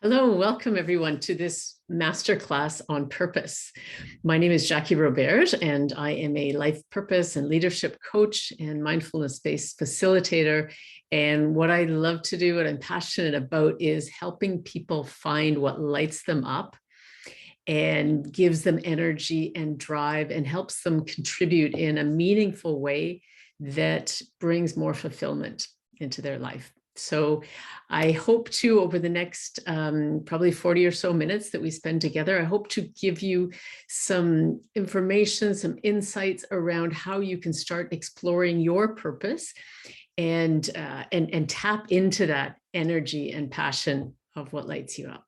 Hello, welcome everyone to this masterclass on purpose. My name is Jackie Roberge, and I am a life purpose and leadership coach and mindfulness-based facilitator. And what I love to do, what I'm passionate about, is helping people find what lights them up and gives them energy and drive and helps them contribute in a meaningful way that brings more fulfillment into their life. So I hope to, over the next probably 40 or so minutes that we spend together, I hope to give you some information, some insights around how you can start exploring your purpose and tap into that energy and passion of what lights you up.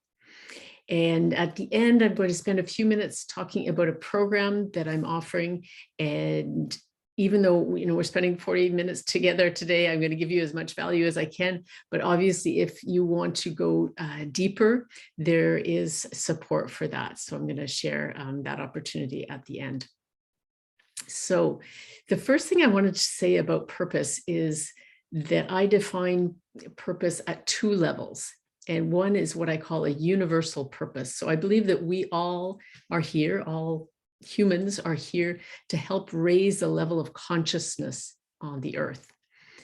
And at the end, I'm going to spend a few minutes talking about a program that I'm offering. And even though we're spending 40 minutes together today, I'm going to give you as much value as I can. But obviously, if you want to go deeper, there is support for that. So I'm going to share that opportunity at the end. So the first thing I wanted to say about purpose is that I define purpose at two levels. And one is what I call a universal purpose. So I believe that we all are here, all humans are here to help raise the level of consciousness on the earth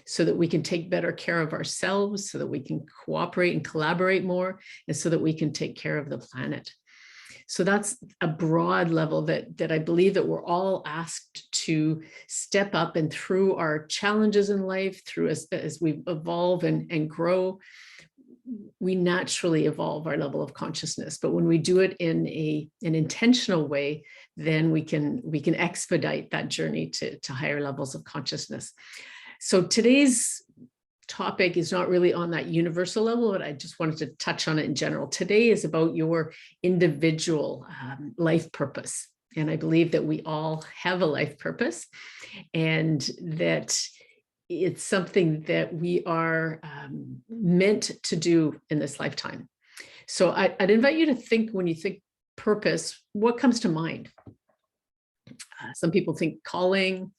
so that we can take better care of ourselves, so that we can cooperate and collaborate more, and so that we can take care of the planet. So that's a broad level that I believe that we're all asked to step up, and through our challenges in life, through as we evolve and grow, we naturally evolve our level of consciousness. But when we do it in an intentional way, then we can expedite that journey to higher levels of consciousness. So today's topic is not really on that universal level, but I just wanted to touch on it in general. Today is about your individual life purpose. And I believe that we all have a life purpose, and that it's something that we are meant to do in this lifetime. So I'd invite you to think, when you think purpose, what comes to mind? Some people think calling.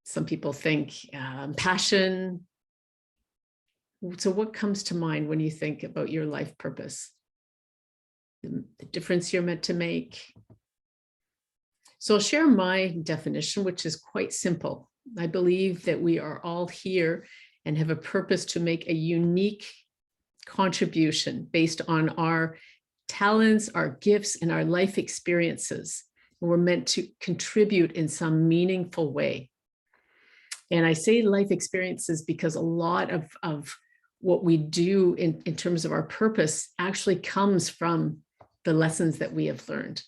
Some people think passion. So what comes to mind when you think about your life purpose? The difference you're meant to make. So I'll share my definition, which is quite simple. I believe that we are all here and have a purpose to make a unique contribution based on our talents, our gifts, and our life experiences. We're meant to contribute in some meaningful way. And I say life experiences because a lot of what we do in terms of our purpose actually comes from the lessons that we have learned.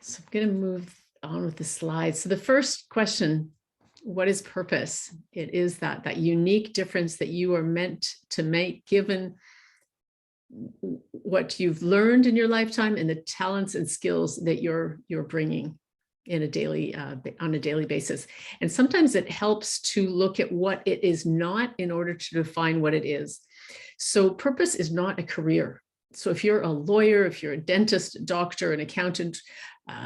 So I'm going to move on with the slides. So the first question, what is purpose? It is that unique difference that you are meant to make, given what you've learned in your lifetime and the talents and skills that you're bringing in a daily on a daily basis. And sometimes it helps to look at what it is not in order to define what it is. So purpose is not a career. So if you're a lawyer, if you're a dentist, a doctor, an accountant,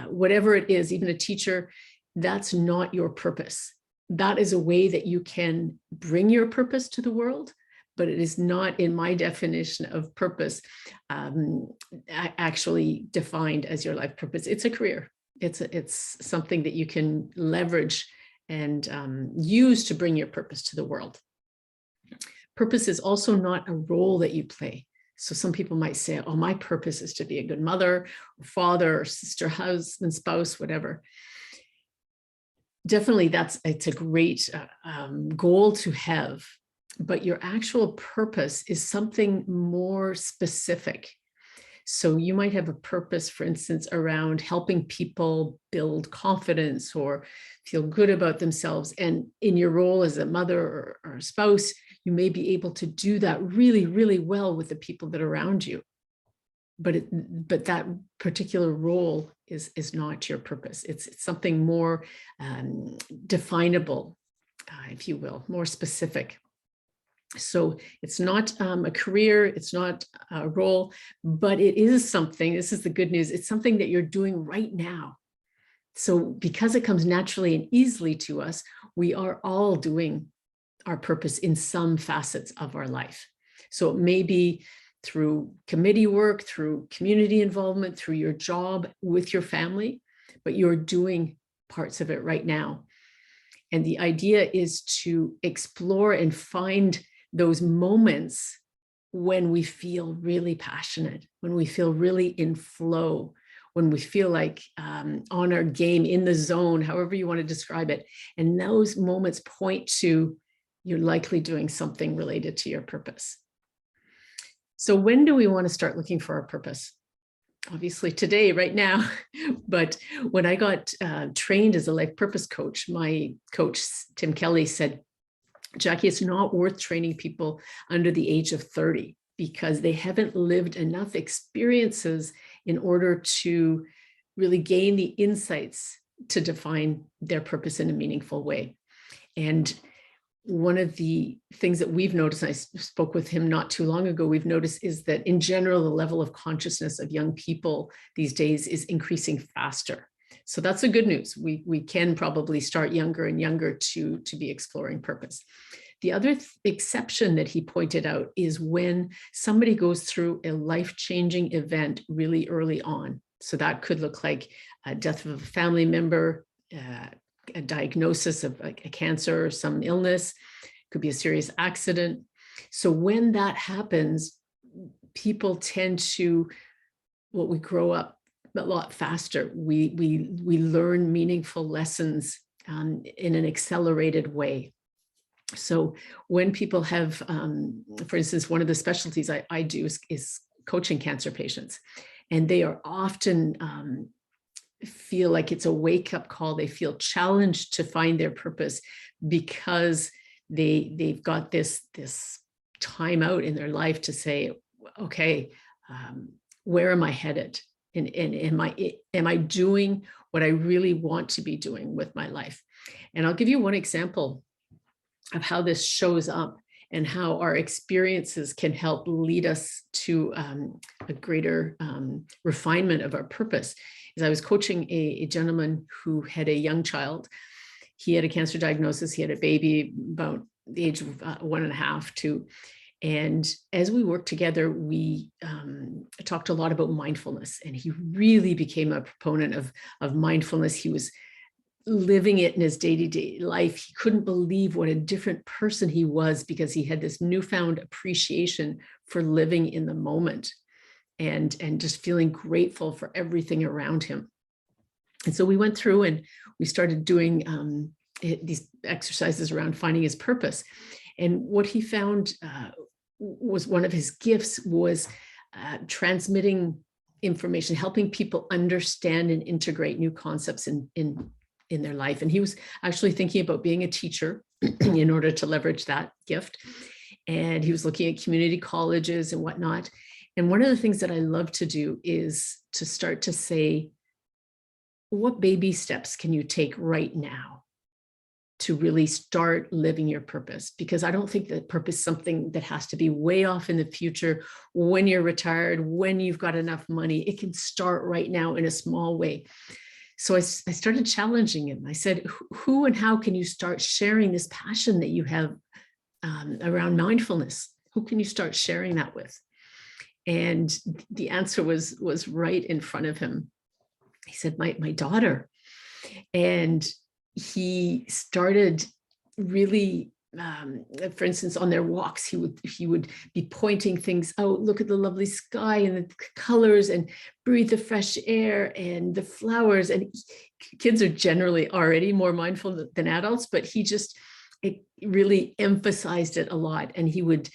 whatever it is, even a teacher, that's not your purpose. That is a way that you can bring your purpose to the world, but it is not, in my definition of purpose, actually defined as your life purpose. It's a career. It's something that you can leverage and use to bring your purpose to the world. Purpose is also not a role that you play. So some people might say, oh, my purpose is to be a good mother, or father, or sister, husband, spouse, whatever. Definitely it's a great goal to have, but your actual purpose is something more specific. So you might have a purpose, for instance, around helping people build confidence or feel good about themselves. And in your role as a mother or a spouse, you may be able to do that really, really well with the people that are around you. But that particular role is not your purpose. It's something more definable, if you will, more specific. So it's not a career, it's not a role, but it is something, this is the good news, it's something that you're doing right now. So because it comes naturally and easily to us, we are all doing our purpose in some facets of our life. So it may be through committee work, through community involvement, through your job with your family, but you're doing parts of it right now. And the idea is to explore and find those moments when we feel really passionate, when we feel really in flow, when we feel like on our game, in the zone, however you want to describe it. And those moments point to you're likely doing something related to your purpose. So when do we want to start looking for our purpose? Obviously today, right now, but when I got trained as a life purpose coach, my coach, Tim Kelly, said, Jackie, it's not worth training people under the age of 30 because they haven't lived enough experiences in order to really gain the insights to define their purpose in a meaningful way. And one of the things that we've noticed, and I spoke with him not too long ago, we've noticed is that in general, the level of consciousness of young people these days is increasing faster. So that's the good news. We can probably start younger and younger to be exploring purpose. The other exception that he pointed out is when somebody goes through a life-changing event really early on. So that could look like a death of a family member, a diagnosis of a cancer or some illness, could be a serious accident. So when that happens, people tend to, we grow up a lot faster. We learn meaningful lessons in an accelerated way. So when people have, for instance, one of the specialties I do is coaching cancer patients, and they are often feel like it's a wake-up call. They feel challenged to find their purpose because they've got this time out in their life to say, okay, where am I headed? And am I doing what I really want to be doing with my life? And I'll give you one example of how this shows up and how our experiences can help lead us to a greater refinement of our purpose. As I was coaching a gentleman who had a young child. He had a cancer diagnosis. He had a baby about the age of 1.5, 2. And as we worked together, we talked a lot about mindfulness, and he really became a proponent of mindfulness. He was living it in his day-to-day life. He couldn't believe what a different person he was because he had this newfound appreciation for living in the moment and just feeling grateful for everything around him. And so we went through and we started doing these exercises around finding his purpose. And what he found was one of his gifts was transmitting information, helping people understand and integrate new concepts in their life. And he was actually thinking about being a teacher in order to leverage that gift. And he was looking at community colleges and whatnot. And one of the things that I love to do is to start to say, what baby steps can you take right now to really start living your purpose? Because I don't think that purpose is something that has to be way off in the future when you're retired, when you've got enough money. It can start right now in a small way. So I started challenging him. I said, who and how can you start sharing this passion that you have around mindfulness? Who can you start sharing that with? And the answer was right in front of him. He said, my daughter. And he started really, for instance, on their walks, he would be pointing things out. Look at the lovely sky and the colors, and breathe the fresh air and the flowers. And kids are generally already more mindful than adults, but it really emphasized it a lot. And he would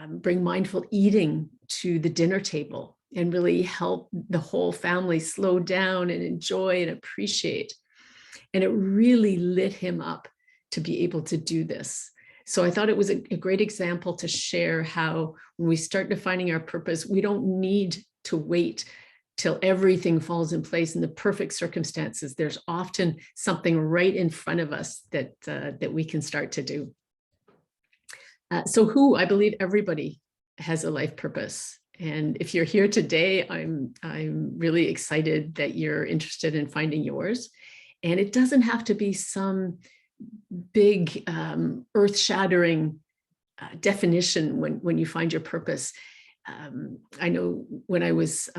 bring mindful eating to the dinner table and really help the whole family slow down and enjoy and appreciate. And it really lit him up to be able to do this. So I thought it was a great example to share how when we start defining our purpose, we don't need to wait till everything falls in place in the perfect circumstances. There's often something right in front of us that we can start to do. So I believe everybody has a life purpose. And if you're here today, I'm really excited that you're interested in finding yours. And it doesn't have to be some big earth-shattering definition when you find your purpose. I know when I was,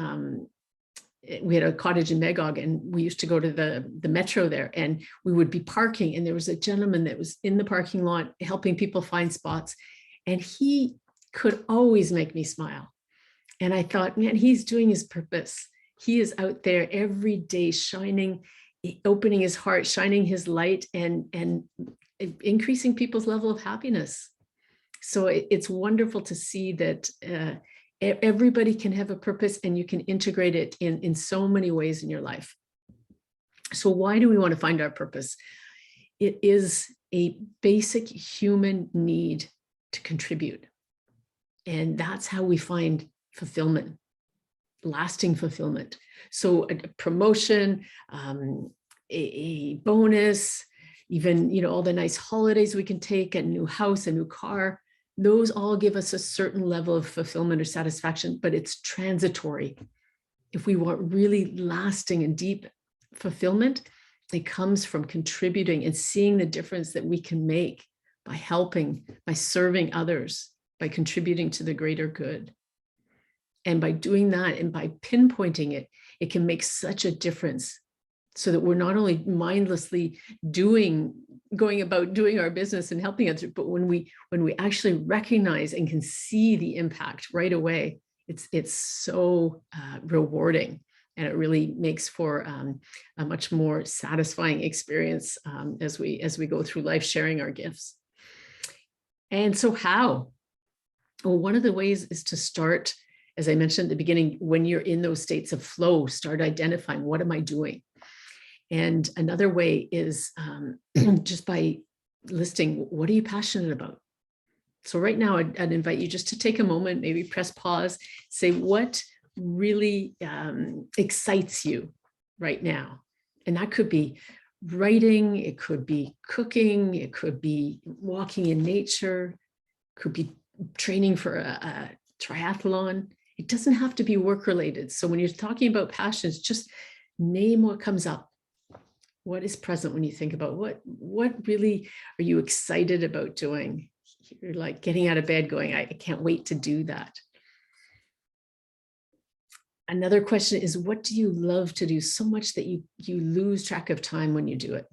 we had a cottage in Magog, and we used to go to the metro there, and we would be parking, and there was a gentleman that was in the parking lot helping people find spots, and he could always make me smile. And I thought, man, he's doing his purpose. He is out there every day shining, opening his heart, shining his light, and increasing people's level of happiness. So it's wonderful to see that everybody can have a purpose, and you can integrate it in so many ways in your life. So why do we want to find our purpose? It is a basic human need to contribute. And that's how we find fulfillment, lasting fulfillment. So a promotion, a bonus, even, all the nice holidays we can take, a new house, a new car, those all give us a certain level of fulfillment or satisfaction, but it's transitory. If we want really lasting and deep fulfillment, it comes from contributing and seeing the difference that we can make by helping, by serving others, by contributing to the greater good. And by doing that and by pinpointing it, it can make such a difference, so that we're not only mindlessly going about doing our business and helping others, but when we actually recognize and can see the impact right away, it's so rewarding, and it really makes for a much more satisfying experience as we go through life sharing our gifts. And so how? Well, one of the ways is to start, as I mentioned at the beginning, when you're in those states of flow, start identifying, what am I doing? And another way is just by listing, what are you passionate about? So right now, I'd invite you just to take a moment, maybe press pause, say what really excites you right now. And that could be writing, it could be cooking, it could be walking in nature, it could be training for a triathlon. It doesn't have to be work related. So when you're talking about passions, just name what comes up. What is present when you think about what really are you excited about doing? You're like getting out of bed going, I can't wait to do that. Another question is, what do you love to do so much that you lose track of time when you do it?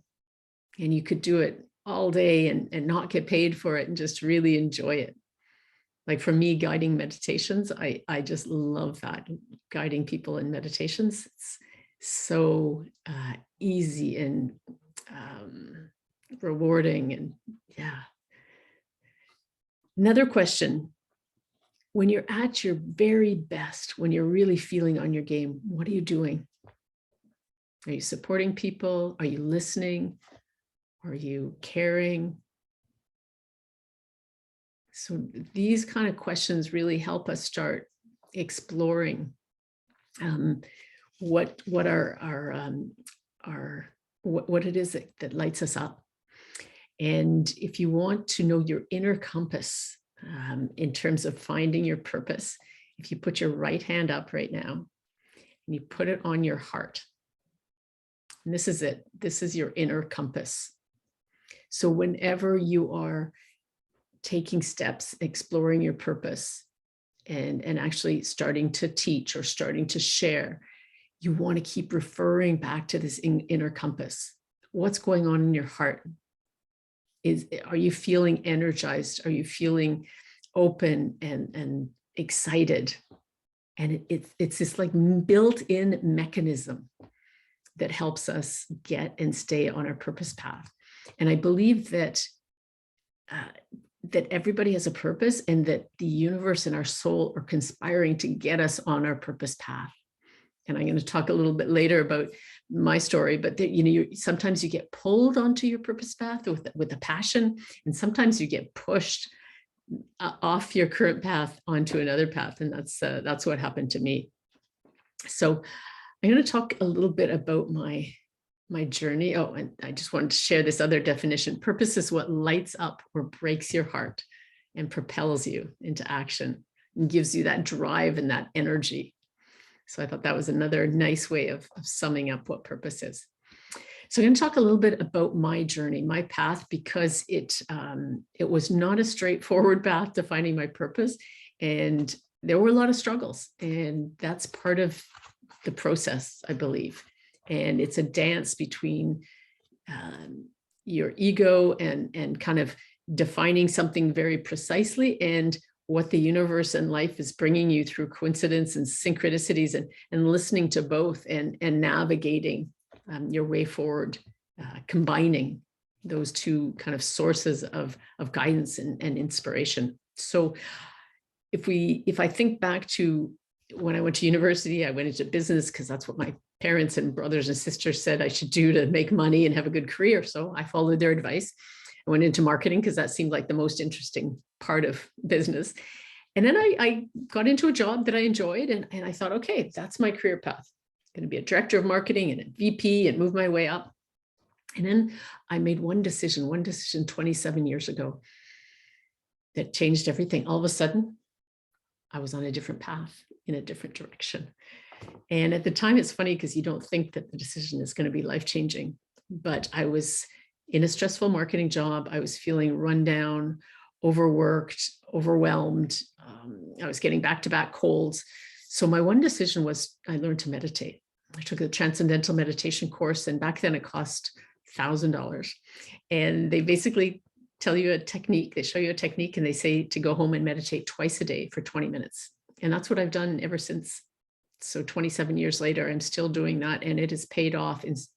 And you could do it all day and not get paid for it and just really enjoy it. Like for me, guiding meditations, I just love that. Guiding people in meditations, it's so easy and rewarding. And yeah. Another question, when you're at your very best, when you're really feeling on your game, what are you doing? Are you supporting people? Are you listening? Are you caring? So these kind of questions really help us start exploring what it is that lights us up. And if you want to know your inner compass in terms of finding your purpose, if you put your right hand up right now and you put it on your heart, and this is it, this is your inner compass. So whenever you are taking steps, exploring your purpose, and actually starting to teach or starting to share, you want to keep referring back to this inner compass. What's going on in your heart? Are you feeling energized? Are you feeling open and excited? And it's this like built-in mechanism that helps us get and stay on our purpose path. And I believe that that everybody has a purpose, and that the universe and our soul are conspiring to get us on our purpose path. And I'm going to talk a little bit later about my story, but sometimes you get pulled onto your purpose path with a passion, and sometimes you get pushed off your current path onto another path. And that's what happened to me. So I'm going to talk a little bit about my journey. Oh, and I just wanted to share this other definition. Purpose is what lights up or breaks your heart and propels you into action and gives you that drive and that energy. So I thought that was another nice way of summing up what purpose is. So I'm going to talk a little bit about my journey, my path, because it was not a straightforward path to finding my purpose. And there were a lot of struggles, and that's part of the process, I believe. And it's a dance between your ego and kind of defining something very precisely, and what the universe and life is bringing you through coincidence and synchronicities, and listening to both and navigating your way forward, combining those two kind of sources of guidance and inspiration. So if I think back to when I went to university, I went into business because that's what my parents and brothers and sisters said I should do to make money and have a good career. So I followed their advice. I went into marketing because that seemed like the most interesting part of business. And then I got into a job that I enjoyed, and I thought, okay, that's my career path. I'm going to be a director of marketing and a VP and move my way up. And then I made one decision 27 years ago that changed everything. All of a sudden, I was on a different path in a different direction. And at the time, it's funny because you don't think that the decision is going to be life-changing, but I was in a stressful marketing job. I was feeling run down, overworked, overwhelmed. I was getting back-to-back colds. So my one decision was I learned to meditate. I took a transcendental meditation course, and back then it cost $1,000. And they basically tell you a technique, they show you a technique, and they say to go home and meditate twice a day for 20 minutes. And that's what I've done ever since. So 27 years later, I'm still doing that, and it has paid off. It's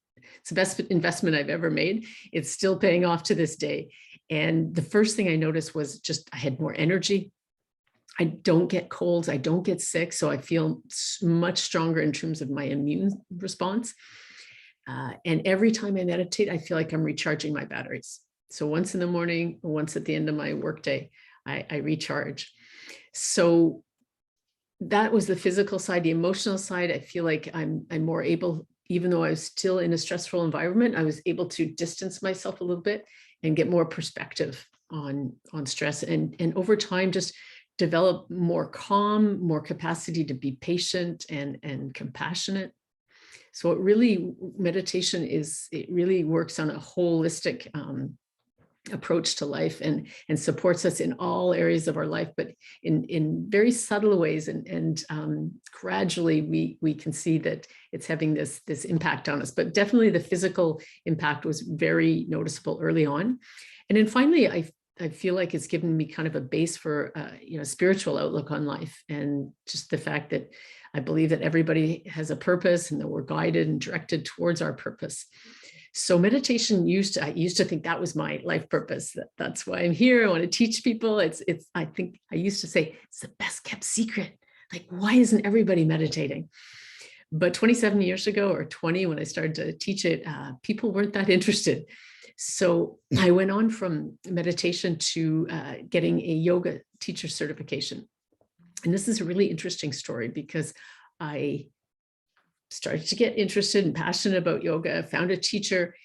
the best investment I've ever made. It's still paying off to this day. And the first thing I noticed was just I had more energy. I don't get colds. I don't get sick. So I feel much stronger in terms of my immune response. And every time I meditate, I feel like I'm recharging my batteries. So once in the morning, once at the end of my workday, I recharge. So that was the physical side. The emotional side, I feel like I'm more able, even though I was still in a stressful environment, I was able to distance myself a little bit and get more perspective on stress. And over time, just develop more calm, more capacity to be patient and compassionate. So it really, meditation it really works on a holistic approach to life, and supports us in all areas of our life, but in very subtle ways. And gradually we can see that it's having this impact on us. But definitely the physical impact was very noticeable early on. And then finally, I feel like it's given me kind of a base for spiritual outlook on life, and just the fact that I believe that everybody has a purpose and that we're guided and directed towards our purpose. So meditation I used to think that was my life purpose. That's why I'm here. I want to teach people. I think I used to say it's the best kept secret. Like, why isn't everybody meditating? But 27 years ago, or 20, when I started to teach it, people weren't that interested. So I went on from meditation to getting a yoga teacher certification. And this is a really interesting story because I started to get interested and passionate about yoga, found a teacher,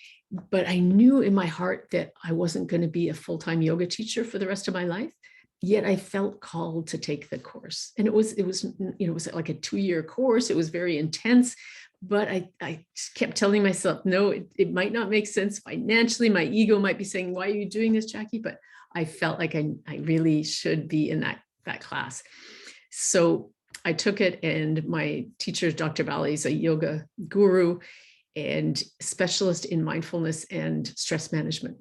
but I knew in my heart that I wasn't going to be a full-time yoga teacher for the rest of my life. Yet I felt called to take the course. And it was like a 2-year course. It was very intense, but I just kept telling myself, no, it might not make sense financially. My ego might be saying, why are you doing this, Jackie? But I felt like I really should be in that class. So I took it, and my teacher, Dr. Bali, is a yoga guru and specialist in mindfulness and stress management.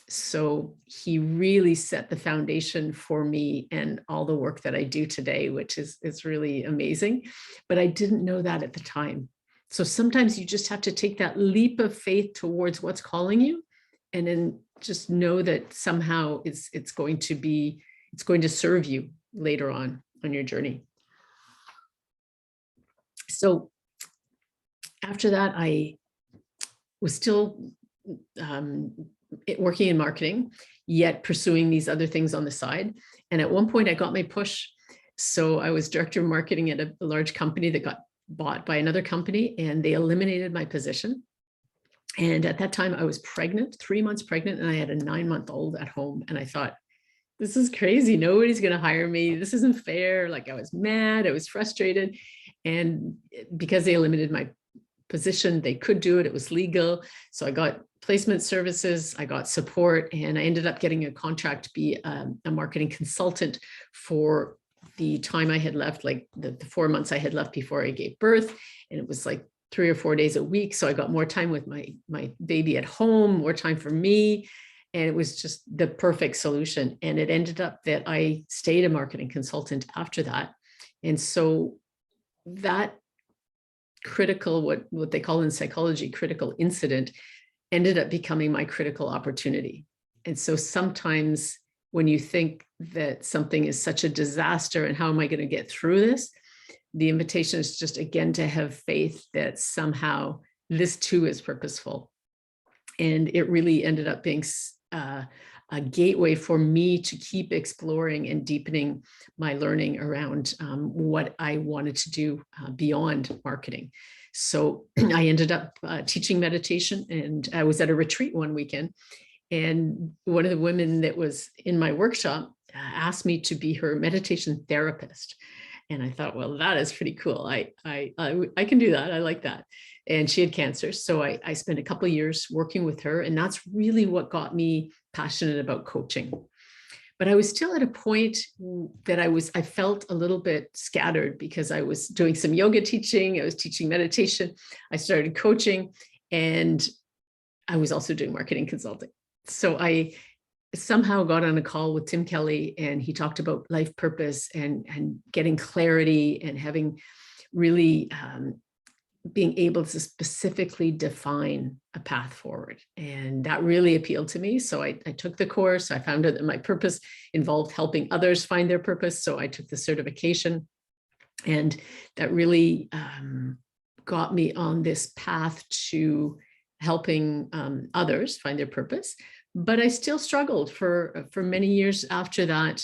So he really set the foundation for me and all the work that I do today, which is really amazing. But I didn't know that at the time. So sometimes you just have to take that leap of faith towards what's calling you, and then just know that somehow it's going to serve you later on your journey. So after that, I was still working in marketing, yet pursuing these other things on the side. And at one point I got my push. So I was director of marketing at a large company that got bought by another company, and they eliminated my position. And at that time I was pregnant, 3 months pregnant, and I had a 9-month-old at home. And I thought, this is crazy. Nobody's going to hire me. This isn't fair. Like, I was mad. I was frustrated. And because they eliminated my position. They could do it. It was legal. So I got placement services, I got support, and I ended up getting a contract to be a marketing consultant for the time I had left, like the 4 months I had left before I gave birth. And it was like 3 or 4 days a week. So I got more time with my baby at home, more time for me. And it was just the perfect solution. And it ended up that I stayed a marketing consultant after that. And so that critical, what they call in psychology, critical incident, ended up becoming my critical opportunity. And so sometimes when you think that something is such a disaster and how am I going to get through this, the invitation is just, again, to have faith that somehow this too is purposeful. And it really ended up being a gateway for me to keep exploring and deepening my learning around what I wanted to do beyond marketing. So I ended up teaching meditation, and I was at a retreat one weekend, and one of the women that was in my workshop asked me to be her meditation therapist. And I thought, well, that is pretty cool. I can do that. I like that. And she had cancer. So I spent a couple of years working with her. And that's really what got me passionate about coaching. But I was still at a point that I felt a little bit scattered because I was doing some yoga teaching. I was teaching meditation. I started coaching, and I was also doing marketing consulting. So I somehow got on a call with Tim Kelly, and he talked about life purpose and getting clarity and having really being able to specifically define a path forward. And that really appealed to me. So I took the course. I found out that my purpose involved helping others find their purpose. So I took the certification, and that really got me on this path to helping others find their purpose. But I still struggled for many years after that,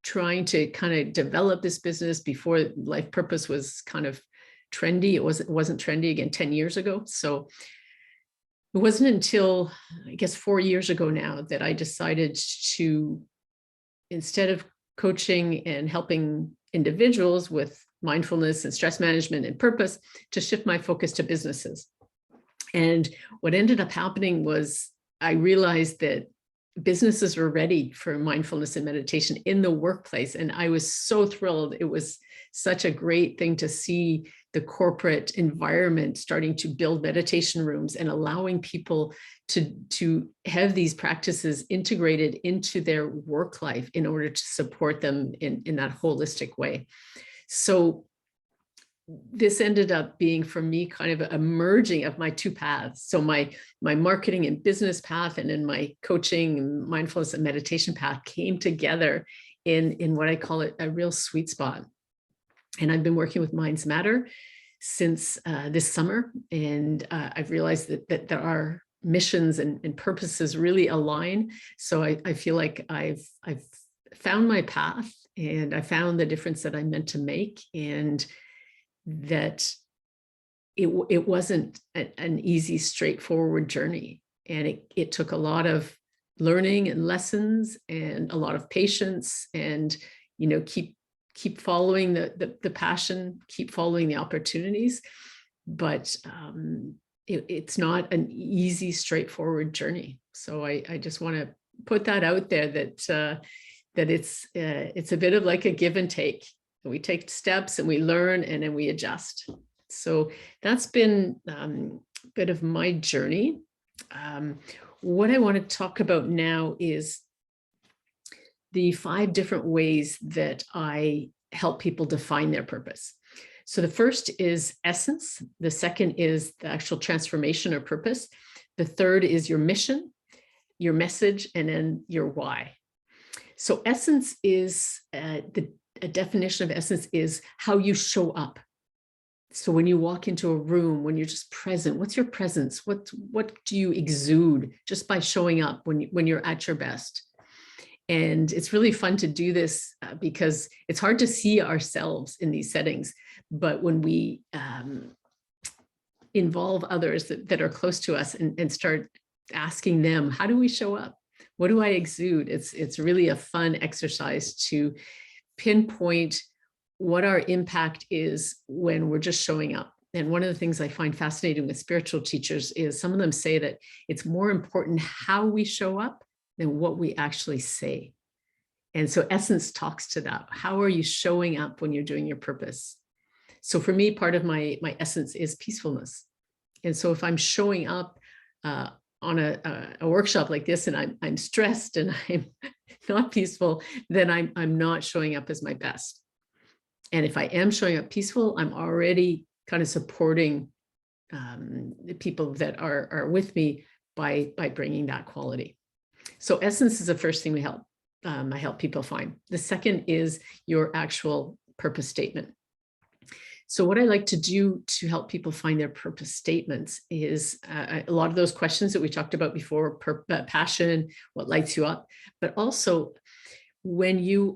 trying to kind of develop this business before life purpose was kind of trendy. It wasn't trendy again 10 years ago. So it wasn't until, I guess, 4 years ago now that I decided to, instead of coaching and helping individuals with mindfulness and stress management and purpose, to shift my focus to businesses. And what ended up happening was I realized that businesses were ready for mindfulness and meditation in the workplace. And I was so thrilled. It was such a great thing to see the corporate environment starting to build meditation rooms and allowing people to have these practices integrated into their work life in order to support them in that holistic way. So this ended up being, for me, kind of a merging of my two paths. So my marketing and business path, and then my coaching, mindfulness and meditation path came together in what I call it a real sweet spot. And I've been working with Mindsmatter since this summer. And I've realized that our missions and purposes really align. So I feel like I've found my path, and I found the difference that I'm meant to make, and that it wasn't an easy, straightforward journey. And it took a lot of learning and lessons and a lot of patience, and, keep following the passion, keep following the opportunities. But it's not an easy, straightforward journey. So I just want to put that out there, that it's a bit of like a give and take. We take steps and we learn, and then we adjust. So that's been a bit of my journey. What I want to talk about now is the 5 different ways that I help people define their purpose. So the first is essence. The second is the actual transformation or purpose. The third is your mission, your message, and then your why. So essence is a definition of essence is how you show up. So when you walk into a room, when you're just present, what's your presence? What do you exude just by showing up when you're at your best? And it's really fun to do this because it's hard to see ourselves in these settings. But when we involve others that are close to us and start asking them, how do we show up? What do I exude? It's really a fun exercise to pinpoint what our impact is when we're just showing up, And one of the things I find fascinating with spiritual teachers is some of them say that it's more important how we show up than what we actually say. And so Essence talks to that. How are you showing up when you're doing your purpose? So for me, part of my essence is peacefulness. And so if I'm showing up on a workshop like this and I'm stressed and I'm not peaceful, then I'm not showing up as my best. And if I am showing up peaceful, I'm already kind of supporting the people that are with me by bringing that quality. So essence is the first thing I help people find. The second is your actual purpose statement. So what I like to do to help people find their purpose statements is a lot of those questions that we talked about before, passion, what lights you up, but also when you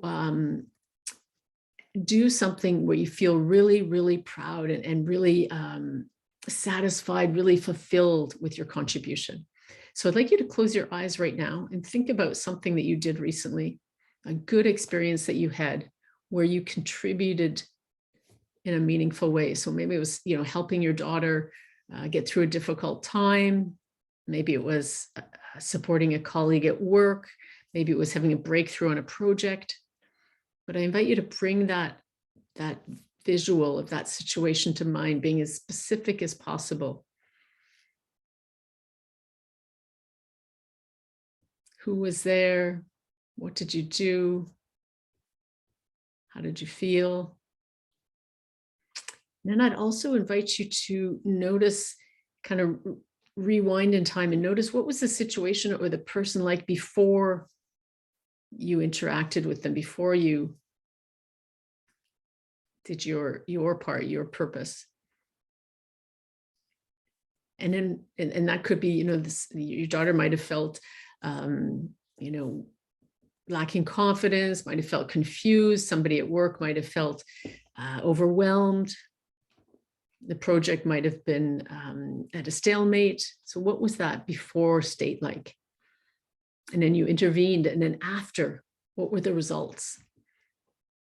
do something where you feel really, really proud and really satisfied, really fulfilled with your contribution. So I'd like you to close your eyes right now and think about something that you did recently, a good experience that you had where you contributed in a meaningful way. So maybe it was, helping your daughter get through a difficult time. Maybe it was supporting a colleague at work. Maybe it was having a breakthrough on a project. But I invite you to bring that visual of that situation to mind, being as specific as possible. Who was there? What did you do? How did you feel? And then I'd also invite you to notice, kind of rewind in time and notice what was the situation or the person like before you interacted with them, before you did your part, your purpose. And then, and that could be, your daughter might have felt, lacking confidence, might have felt confused. Somebody at work might have felt overwhelmed. The project might have been at a stalemate. So what was that before state like? And then you intervened, and then after, what were the results?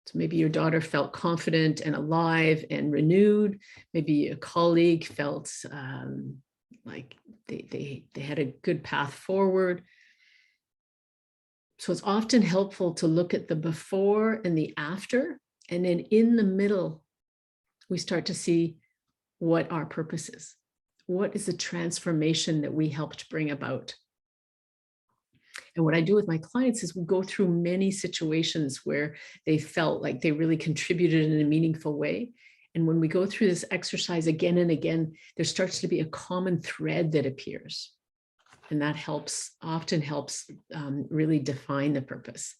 So maybe your daughter felt confident and alive and renewed. Maybe a colleague felt like they had a good path forward. So it's often helpful to look at the before and the after, and then in the middle, we start to see what our purpose is. What is the transformation that we helped bring about? And what I do with my clients is we go through many situations where they felt like they really contributed in a meaningful way. And when we go through this exercise again and again, there starts to be a common thread that appears. And that often helps really define the purpose.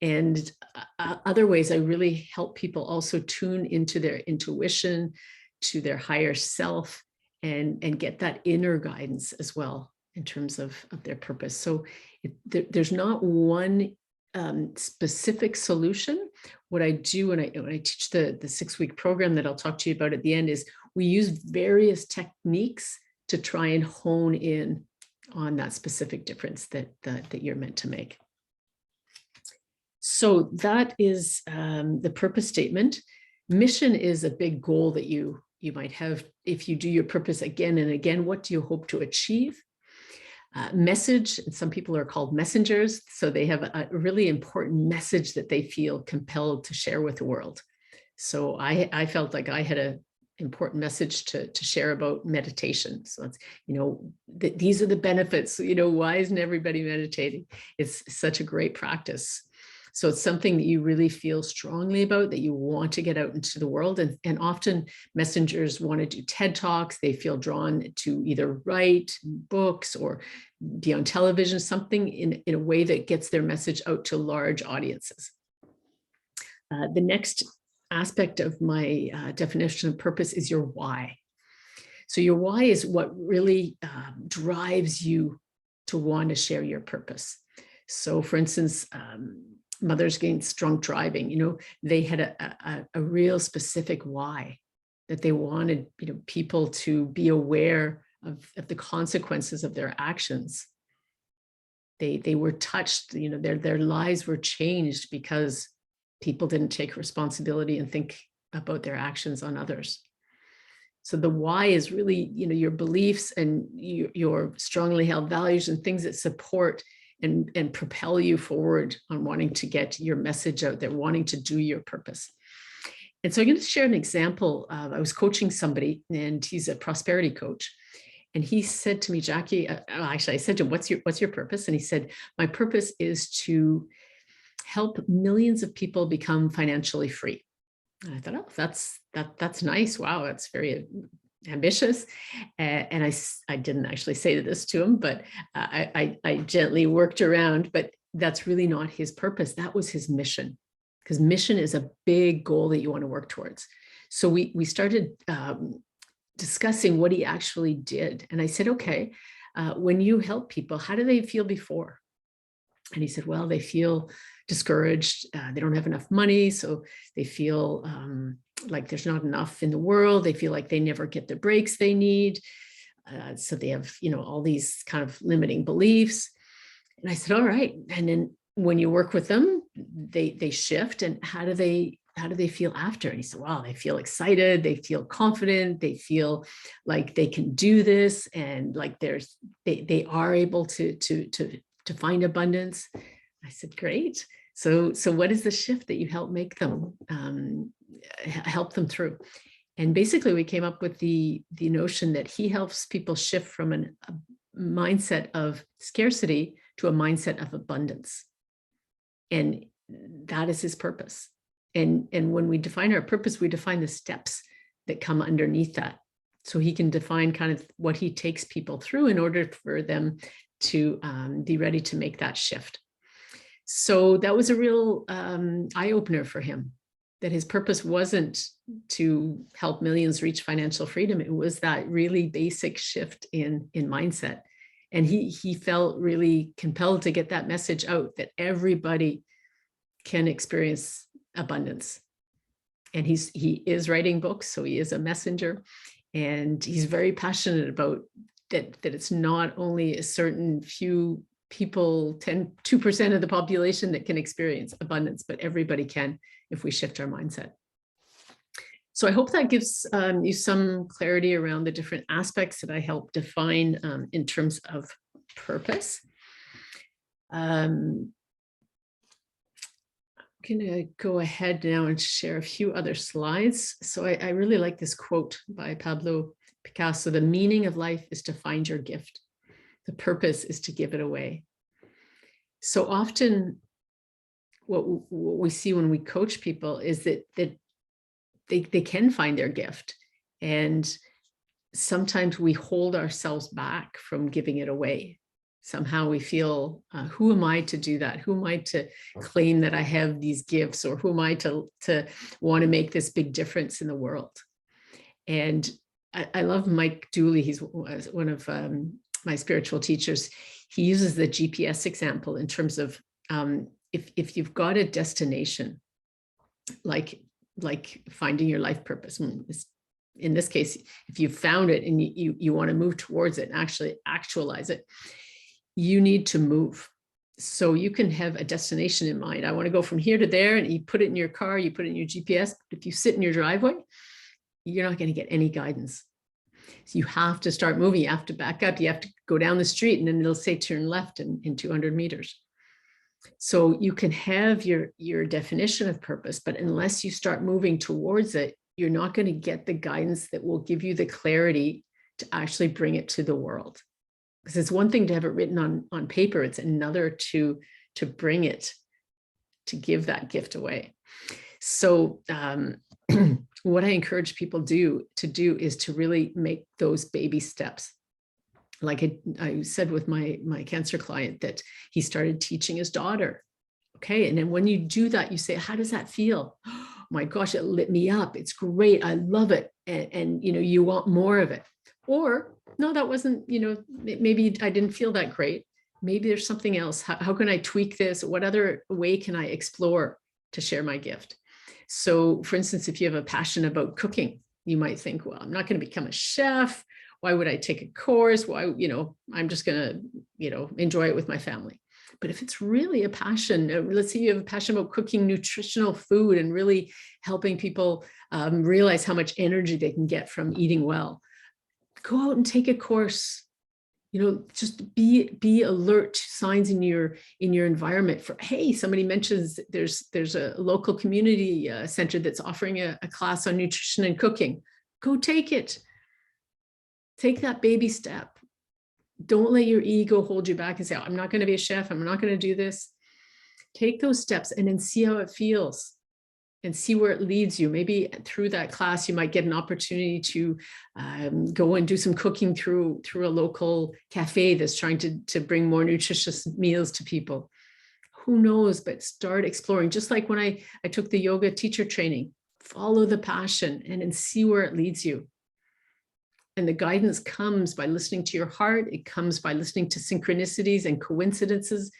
And other ways I really help people also tune into their intuition, to their higher self, and get that inner guidance as well in terms of their purpose. So there's not one specific solution. What I do when I teach the 6-week program that I'll talk to you about at the end is we use various techniques to try and hone in on that specific difference that you're meant to make. So that is the purpose statement. Mission is a big goal that you might have if you do your purpose again and again. What do you hope to achieve? Message, and some people are called messengers. So they have a really important message that they feel compelled to share with the world. So I felt like I had an important message to share about meditation. So it's, these are the benefits, why isn't everybody meditating? It's such a great practice. So it's something that you really feel strongly about, that you want to get out into the world. And often messengers want to do TED Talks. They feel drawn to either write books or be on television, something in a way that gets their message out to large audiences. The next aspect of my definition of purpose is your why. So your why is what really drives you to want to share your purpose. So for instance, Mothers Against Drunk Driving, they had a real specific why, that they wanted people to be aware of the consequences of their actions. They were touched, their lives were changed because people didn't take responsibility and think about their actions on others. So the why is really, your beliefs and your strongly held values and things that support and propel you forward on wanting to get your message out there, wanting to do your purpose. And so I'm going to share an example. I was coaching somebody, and he's a prosperity coach. And he said to me, Jackie, actually, I said to him, what's your purpose? And he said, my purpose is to help millions of people become financially free. And I thought, oh, that's nice. Wow, that's very ambitious. And I didn't actually say this to him, but I gently worked around, but that's really not his purpose. That was his mission, because mission is a big goal that you want to work towards. So we started discussing what he actually did. And I said, okay, when you help people, how do they feel before? And he said, well, they feel discouraged. They don't have enough money. So they feel like there's not enough in the world. They feel like they never get the breaks they need. So they have, all these kind of limiting beliefs. And I said, all right. And then when you work with them, they shift. And how do they feel after? And he said, wow, they feel excited. They feel confident. They feel like they can do this. And like they are able to find abundance. I said, great. So what is the shift that you help make them, help them through? And basically we came up with the notion that he helps people shift from a mindset of scarcity to a mindset of abundance. And that is his purpose. And when we define our purpose, we define the steps that come underneath that. So he can define kind of what he takes people through in order for them to be ready to make that shift. So that was a real eye-opener for him, that his purpose wasn't to help millions reach financial freedom. It was that really basic shift in mindset. And he felt really compelled to get that message out, that everybody can experience abundance. And he is writing books, so he is a messenger. And he's very passionate about that it's not only a certain few people, 2% of the population that can experience abundance, but everybody can if we shift our mindset. So I hope that gives you some clarity around the different aspects that I help define in terms of purpose. I'm going to go ahead now and share a few other slides. So I really like this quote by Pablo Picasso: the meaning of life is to find your gift. The purpose is to give it away. So often what we see when we coach people is that they can find their gift. And sometimes we hold ourselves back from giving it away. Somehow we feel, who am I to do that? Who am I to claim that I have these gifts? Or who am I to want to make this big difference in the world? And I love Mike Dooley. He's one of my spiritual teachers. He uses the GPS example in terms of if you've got a destination, like finding your life purpose. In this case, if you found it and you want to move towards it and actually actualize it, you need to move. So you can have a destination in mind. I want to go from here to there, and you put it in your car, you put it in your GPS. But if you sit in your driveway, you're not going to get any guidance. So you have to start moving. You have to back up. You have to go down the street, and then it'll say turn left in 200 meters. So you can have your definition of purpose, but unless you start moving towards it, you're not going to get the guidance that will give you the clarity to actually bring it to the world. Because it's one thing to have it written on paper. It's another to bring it, to give that gift away. So what I encourage people to do is to really make those baby steps. Like I said with my cancer client, that he started teaching his daughter. Okay. And then when you do that, you say, how does that feel? Oh my gosh, it lit me up. It's great. I love it. And you want more of it. Or no, that wasn't, maybe I didn't feel that great. Maybe there's something else. How can I tweak this? What other way can I explore to share my gift? So for instance, if you have a passion about cooking, you might think, well, I'm not going to become a chef. Why would I take a course? Why, I'm just going to, enjoy it with my family. But if it's really a passion, let's say you have a passion about cooking nutritional food and really helping people realize how much energy they can get from eating well, go out and take a course. Just be alert to signs in your environment for, hey, somebody mentions there's a local community center that's offering a class on nutrition and cooking. Go take it. Take that baby step. Don't let your ego hold you back and say, oh, I'm not going to be a chef. I'm not going to do this. Take those steps and then see how it feels and see where it leads you. Maybe through that class, you might get an opportunity to go and do some cooking through a local cafe that's trying to bring more nutritious meals to people. Who knows, but start exploring. Just like when I took the yoga teacher training, follow the passion and then see where it leads you. And the guidance comes by listening to your heart. It comes by listening to synchronicities and coincidences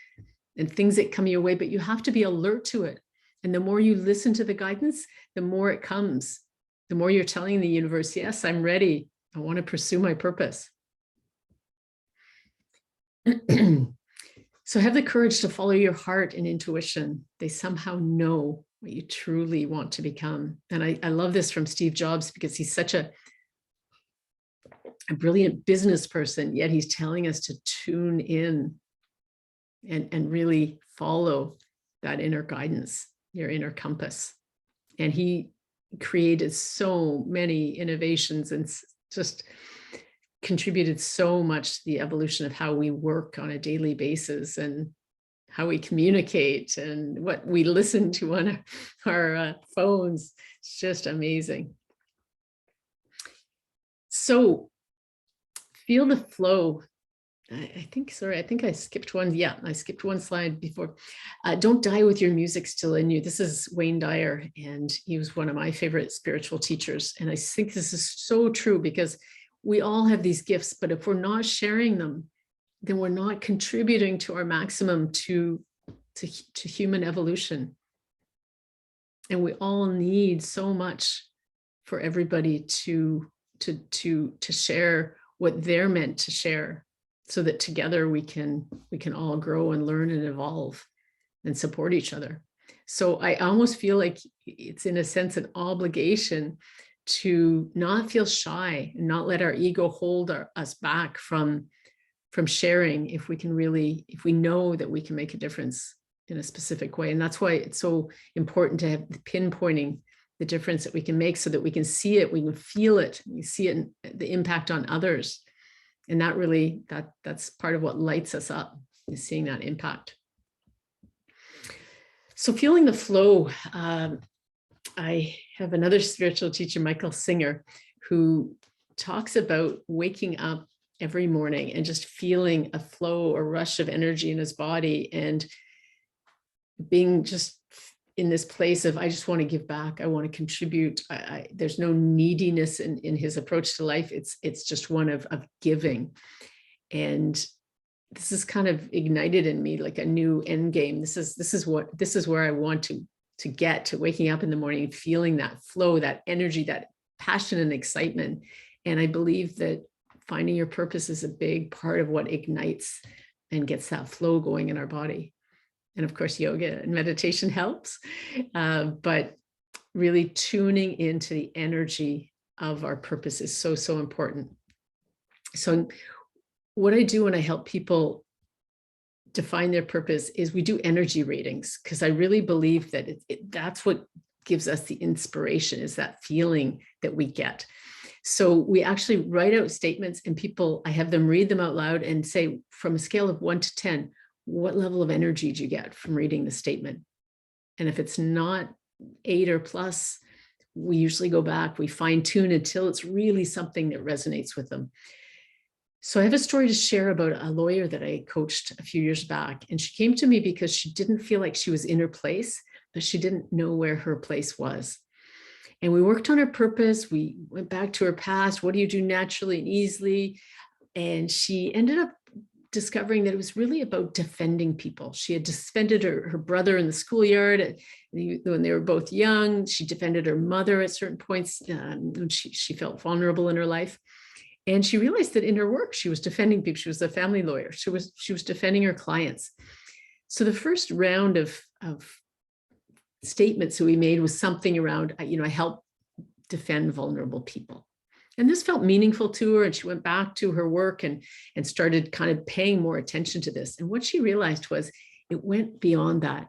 and things that come your way, but you have to be alert to it. And the more you listen to the guidance, the more it comes. The more you're telling the universe, yes, I'm ready. I want to pursue my purpose. So have the courage to follow your heart and intuition. They somehow know what you truly want to become. And I love this from Steve Jobs because he's such a brilliant business person, yet he's telling us to tune in and really follow that inner guidance, your inner compass. And he created so many innovations and just contributed so much to the evolution of how we work on a daily basis and how we communicate and what we listen to on our phones. It's just amazing. So feel the flow. I think I skipped one. Yeah, I skipped one slide before. Don't die with your music still in you. This is Wayne Dyer, and he was one of my favorite spiritual teachers. And I think this is so true because we all have these gifts, but if we're not sharing them, then we're not contributing to our maximum to human evolution. And we all need so much for everybody to share what they're meant to share, so that together we can all grow and learn and evolve and support each other. So I almost feel like it's in a sense an obligation to not feel shy and not let our ego hold us back from sharing if we know that we can make a difference in a specific way. And that's why it's so important to have pinpointing the difference that we can make so that we can see it, we can feel it, we see it in the impact on others. And that really, that's part of what lights us up, is seeing that impact. So feeling the flow, I have another spiritual teacher, Michael Singer, who talks about waking up every morning and just feeling a flow or rush of energy in his body and being just in this place of, I just want to give back. I want to contribute. There's no neediness in his approach to life. It's just one of giving. And this is kind of ignited in me like a new end game. This is where I want to get to, waking up in the morning, feeling that flow, that energy, that passion and excitement. And I believe that finding your purpose is a big part of what ignites and gets that flow going in our body. And of course, yoga and meditation helps, but really tuning into the energy of our purpose is so, so important. So what I do when I help people define their purpose is we do energy readings, because I really believe that that's what gives us the inspiration, is that feeling that we get. So we actually write out statements, and I have them read them out loud and say, from a scale of 1 to 10, what level of energy do you get from reading the statement? And if it's not 8 or plus, we usually go back, we fine tune until it's really something that resonates with them. So I have a story to share about a lawyer that I coached a few years back. And she came to me because she didn't feel like she was in her place, but she didn't know where her place was. And we worked on her purpose. We went back to her past. What do you do naturally and easily? And she ended up discovering that it was really about defending people. She had defended her brother in the schoolyard when they were both young. She defended her mother at certain points when she felt vulnerable in her life. And she realized that in her work, she was defending people. She was a family lawyer. She was defending her clients. So the first round of statements that we made was something around, I help defend vulnerable people. And this felt meaningful to her. And she went back to her work and started kind of paying more attention to this. And what she realized was it went beyond that.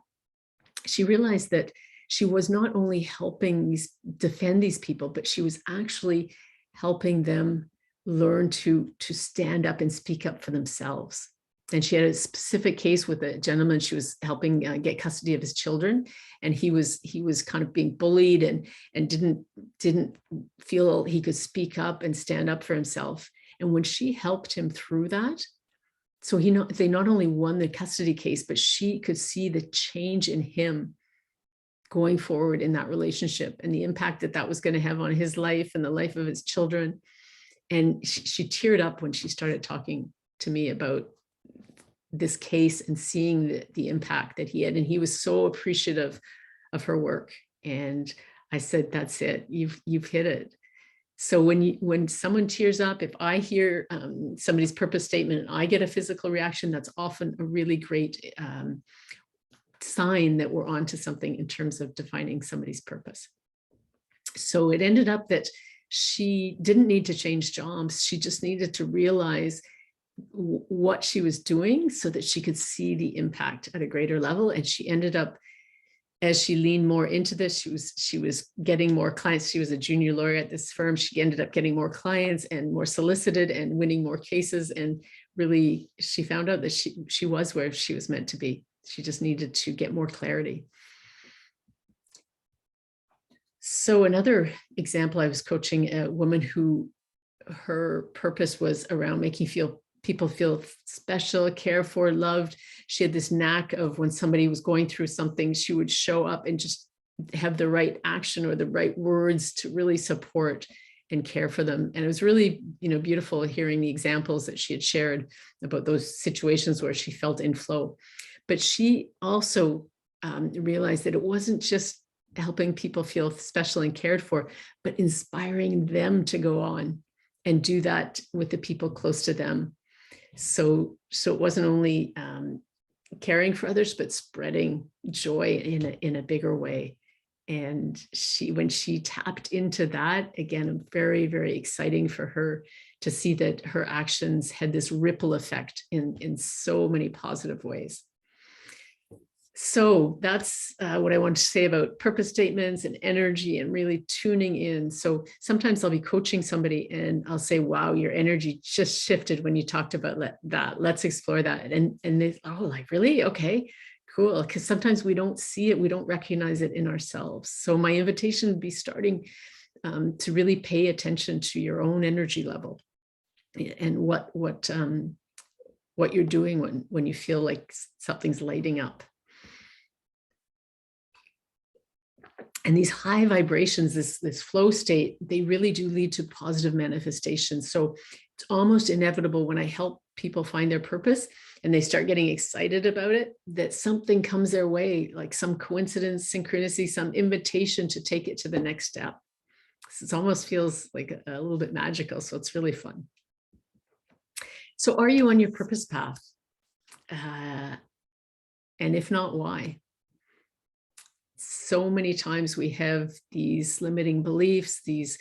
She realized that she was not only helping defend these people, but she was actually helping them learn to stand up and speak up for themselves. And she had a specific case with a gentleman she was helping get custody of his children, and he was kind of being bullied and didn't feel he could speak up and stand up for himself. And when she helped him through that, so they not only won the custody case, but she could see the change in him going forward in that relationship and the impact that was going to have on his life and the life of his children. And she teared up when she started talking to me about this case and seeing the impact that he had. And he was so appreciative of her work. And I said, that's it, you've hit it. So when someone tears up, if I hear somebody's purpose statement and I get a physical reaction, that's often a really great sign that we're onto something in terms of defining somebody's purpose. So it ended up that she didn't need to change jobs. She just needed to realize what she was doing so that she could see the impact at a greater level. And she ended up, as she leaned more into this, she was getting more clients. She was a junior lawyer at this firm. She ended up getting more clients and more solicited and winning more cases. And really, she found out that she was where she was meant to be. She just needed to get more clarity. So another example, I was coaching a woman who her purpose was around making people feel special, cared for, loved. She had this knack of when somebody was going through something, she would show up and just have the right action or the right words to really support and care for them. And it was really, beautiful hearing the examples that she had shared about those situations where she felt in flow. But she also realized that it wasn't just helping people feel special and cared for, but inspiring them to go on and do that with the people close to them. So it wasn't only caring for others, but spreading joy in a bigger way. And when she tapped into that, again, very, very exciting for her to see that her actions had this ripple effect in so many positive ways. So that's what I want to say about purpose statements and energy and really tuning in. So sometimes I'll be coaching somebody and I'll say, wow, your energy just shifted when you talked about that. Let's explore that. And they, oh, like, really? Okay, cool. Because sometimes we don't see it. We don't recognize it in ourselves. So my invitation would be starting to really pay attention to your own energy level and what you're doing when you feel like something's lighting up. And these high vibrations, this flow state, they really do lead to positive manifestations. So it's almost inevitable when I help people find their purpose and they start getting excited about it, that something comes their way, like some coincidence, synchronicity, some invitation to take it to the next step. So it almost feels like a little bit magical. So it's really fun. So are you on your purpose path? And if not, why? So many times we have these limiting beliefs, these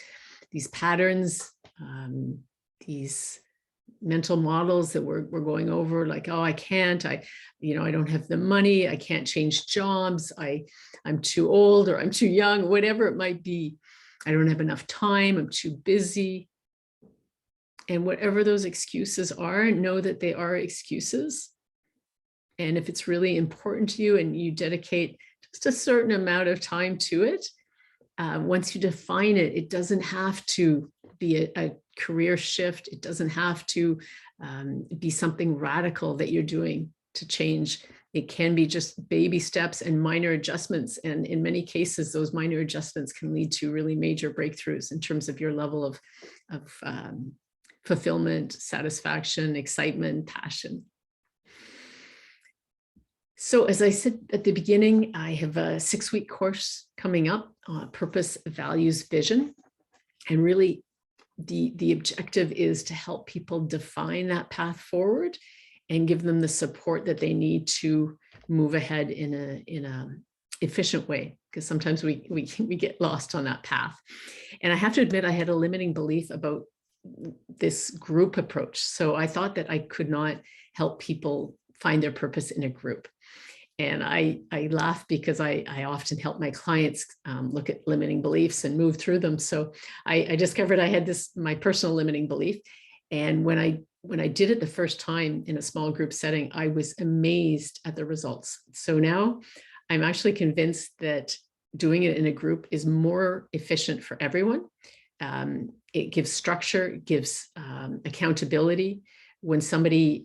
patterns, these mental models that we're going over, like, oh, I can't, I don't have the money, I can't change jobs, I'm too old or I'm too young, whatever it might be. I don't have enough time, I'm too busy. And whatever those excuses are, know that they are excuses. And if it's really important to you and you dedicate just a certain amount of time to it, once you define it, it doesn't have to be a career shift. It doesn't have to be something radical that you're doing to change. It can be just baby steps and minor adjustments. And in many cases, those minor adjustments can lead to really major breakthroughs in terms of your level of fulfillment, satisfaction, excitement, passion. So as I said at the beginning, I have a 6-week course coming up, Purpose, Values, Vision. And really the objective is to help people define that path forward and give them the support that they need to move ahead in a efficient way, because sometimes we get lost on that path. And I have to admit, I had a limiting belief about this group approach. So I thought that I could not help people find their purpose in a group. And I laugh because I often help my clients look at limiting beliefs and move through them. So I discovered I had my personal limiting belief. And when I did it the first time in a small group setting, I was amazed at the results. So now I'm actually convinced that doing it in a group is more efficient for everyone. It gives structure, it gives accountability. When somebody,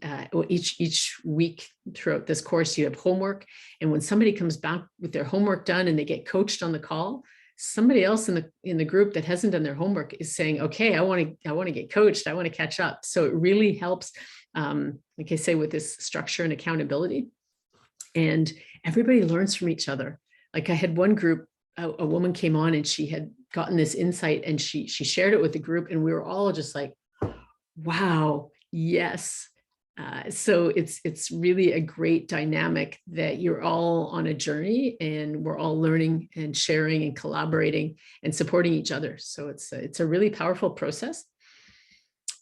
each week throughout this course, you have homework. And when somebody comes back with their homework done and they get coached on the call, somebody else in the group that hasn't done their homework is saying, okay, I want to get coached. I want to catch up. So it really helps, like I say, with this structure and accountability. And everybody learns from each other. Like I had one group, a woman came on and she had gotten this insight and she shared it with the group, and we were all just like, wow, yes. So it's really a great dynamic that you're all on a journey and we're all learning and sharing and collaborating and supporting each other. So it's a really powerful process.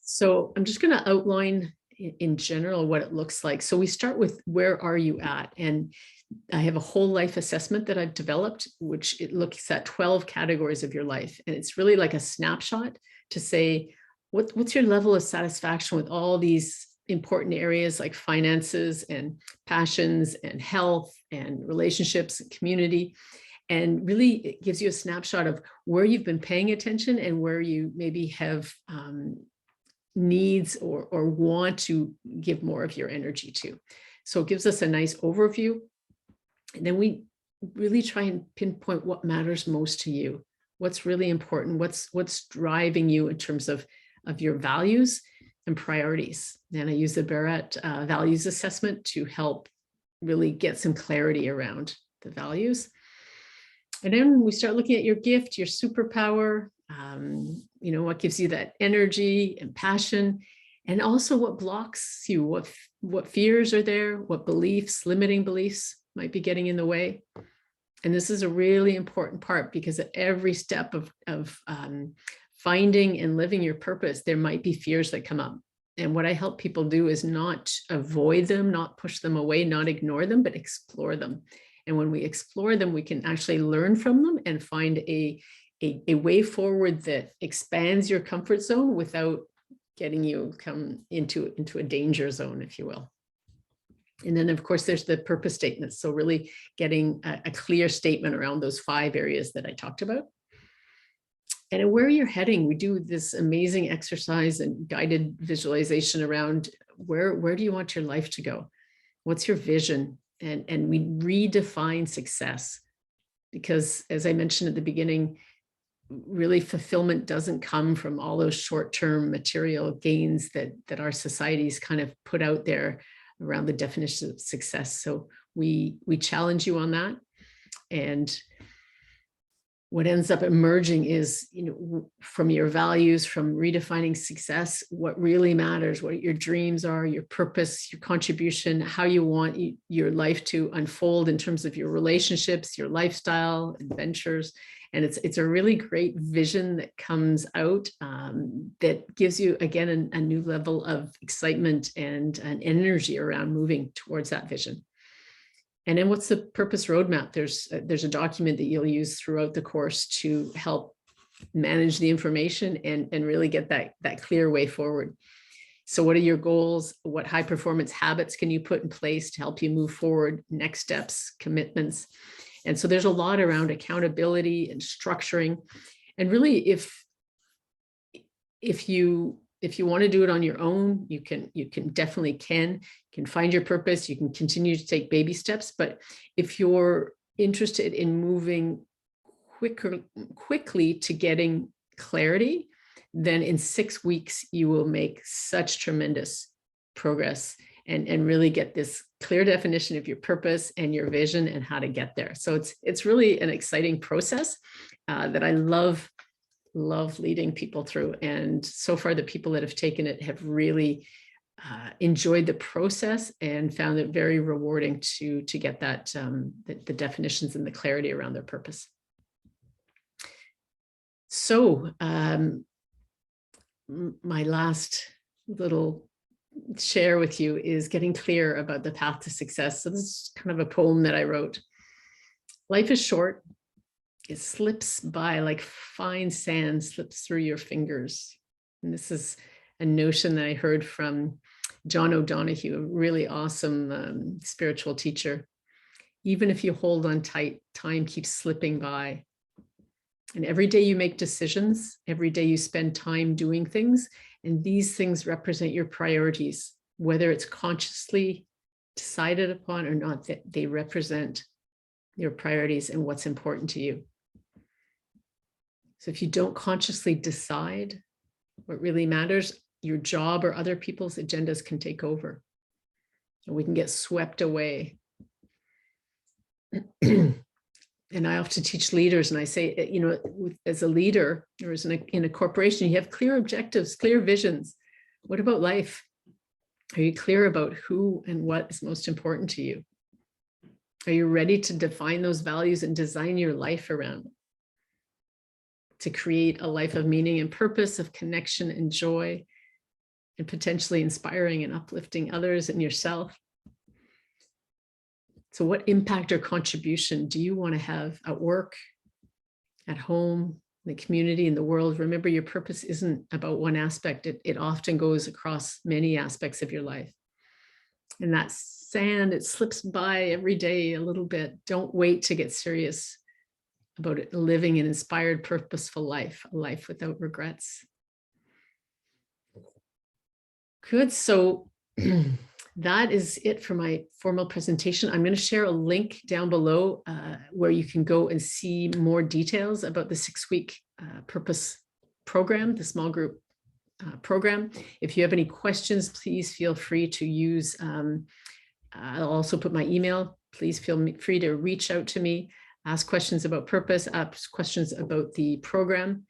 So I'm just going to outline in general what it looks like. So we start with, where are you at? And I have a whole life assessment that I've developed, which it looks at 12 categories of your life. And it's really like a snapshot to say, what's your level of satisfaction with all these important areas like finances and passions and health and relationships and community. And really it gives you a snapshot of where you've been paying attention and where you maybe have needs or want to give more of your energy to. So it gives us a nice overview. And then we really try and pinpoint what matters most to you, what's really important, what's driving you in terms of your values and priorities. And I use the Barrett values assessment to help really get some clarity around the values. And then we start looking at your gift, your superpower, what gives you that energy and passion, and also what blocks you, what fears are there, what beliefs, limiting beliefs might be getting in the way. And this is a really important part, because at every step of finding and living your purpose, there might be fears that come up. And what I help people do is not avoid them, not push them away, not ignore them, but explore them. And when we explore them, we can actually learn from them and find a way forward that expands your comfort zone without getting you come into a danger zone, if you will. And then, of course, there's the purpose statements. So really getting a clear statement around those 5 areas that I talked about. And where you're heading, we do this amazing exercise and guided visualization around where do you want your life to go? What's your vision? And we redefine success, because as I mentioned at the beginning, really fulfillment doesn't come from all those short-term material gains that our societies kind of put out there around the definition of success. So we challenge you on that. And what ends up emerging is, from your values, from redefining success, what really matters, what your dreams are, your purpose, your contribution, how you want your life to unfold in terms of your relationships, your lifestyle, adventures. And it's a really great vision that comes out that gives you, again, a new level of excitement and an energy around moving towards that vision. And then what's the purpose roadmap? There's a document that you'll use throughout the course to help manage the information and really get that clear way forward. So what are your goals? What high performance habits can you put in place to help you move forward? Next steps, commitments. And so there's a lot around accountability and structuring. And really, if you want to do it on your own, you can definitely find your purpose. You can continue to take baby steps. But if you're interested in moving quickly to getting clarity, then in 6 weeks, you will make such tremendous progress and really get this clear definition of your purpose and your vision and how to get there. So it's really an exciting process that I love leading people through. And so far, the people that have taken it have really enjoyed the process and found it very rewarding to get that the definitions and the clarity around their purpose. So my last little share with you is getting clear about the path to success. So this is kind of a poem that I wrote. Life is short. It slips by like fine sand slips through your fingers. And this is a notion that I heard from John O'Donohue, a really awesome spiritual teacher. Even if you hold on tight, time keeps slipping by. And every day you make decisions, every day you spend time doing things, and these things represent your priorities, whether it's consciously decided upon or not, that they represent your priorities and what's important to you. So if you don't consciously decide what really matters, your job or other people's agendas can take over. And we can get swept away. And I often teach leaders, and I say, you know, as a leader or as in a corporation, you have clear objectives, clear visions. What about life? Are you clear about who and what is most important to you? Are you ready to define those values and design your life around them? To create a life of meaning and purpose, of connection and joy, and potentially inspiring and uplifting others and yourself. So what impact or contribution do you want to have at work, at home, in the community, in the world? Remember, your purpose isn't about one aspect. It often goes across many aspects of your life. And that sand, it slips by every day a little bit. Don't wait to get serious about it, living an inspired, purposeful life, a life without regrets. Good. So that is it for my formal presentation. I'm going to share a link down below where you can go and see more details about the 6-week purpose program, the small group program. If you have any questions, please feel free to use, I'll also put my email. Please feel free to reach out to me, ask questions about purpose, ask questions about the program.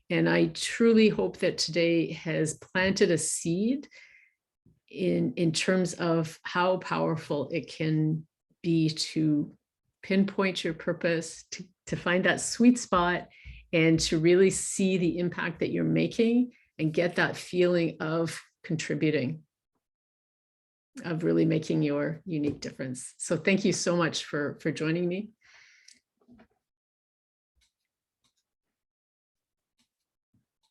And I truly hope that today has planted a seed in terms of how powerful it can be to pinpoint your purpose, to find that sweet spot, and to really see the impact that you're making and get that feeling of contributing, of really making your unique difference. So thank you so much for joining me.